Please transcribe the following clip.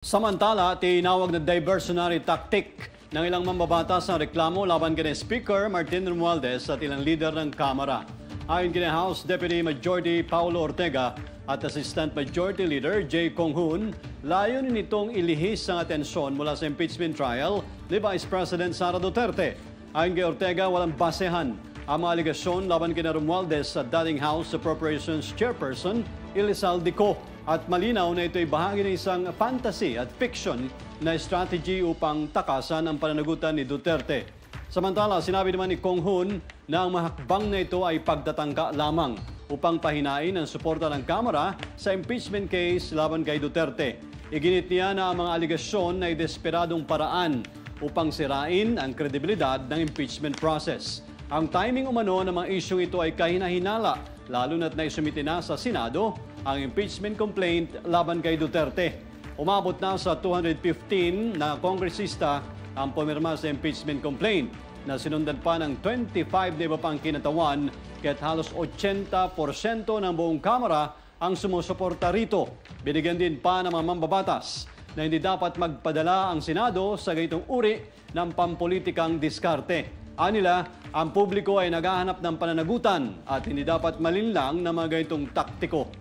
Samantala, tinawag na diversionary tactic ng ilang mambabatas ang reklamo laban kina Speaker Martin Romualdez at ilang leader ng Kamara. Ayon kina House Deputy Majority Paulo Ortega at Assistant Majority Leader Jay Cong-Hun, layunin nitong ilihis ang atensyon mula sa impeachment trial ni Vice President Sara Duterte. Ayon kay Ortega, walang basehan ang mga aligasyon laban kina Romualdez at dating House Appropriations Chairperson Elizalde Co. At malinaw na ito'y bahagi ng isang fantasy at fiction na strategy upang takasan ang pananagutan ni Duterte. Samantala, sinabi naman ni Cong-Hun na ang mahakbang na ito ay pagtatangka lamang upang pahinain ang suporta ng Kamara sa impeachment case laban kay Duterte. Iginit niya na ang mga aligasyon ay desperadong paraan upang sirain ang kredibilidad ng impeachment process. Ang timing umano ng mga isyong ito ay kahina-hinala, lalo na't naisumite na sa Senado ang impeachment complaint laban kay Duterte. Umabot na sa 215 na kongresista ang pumirma sa impeachment complaint na sinundan pa ng 25 na iba pang kinatawan kaya't halos 80% ng buong Kamara ang sumusuporta rito. Binigyan din pa ng mga mambabatas na hindi dapat magpadala ang Senado sa ganitong uri ng pampolitikang diskarte. Anila, ang publiko ay naghahanap ng pananagutan at hindi dapat malinlang na mga ganitong taktiko.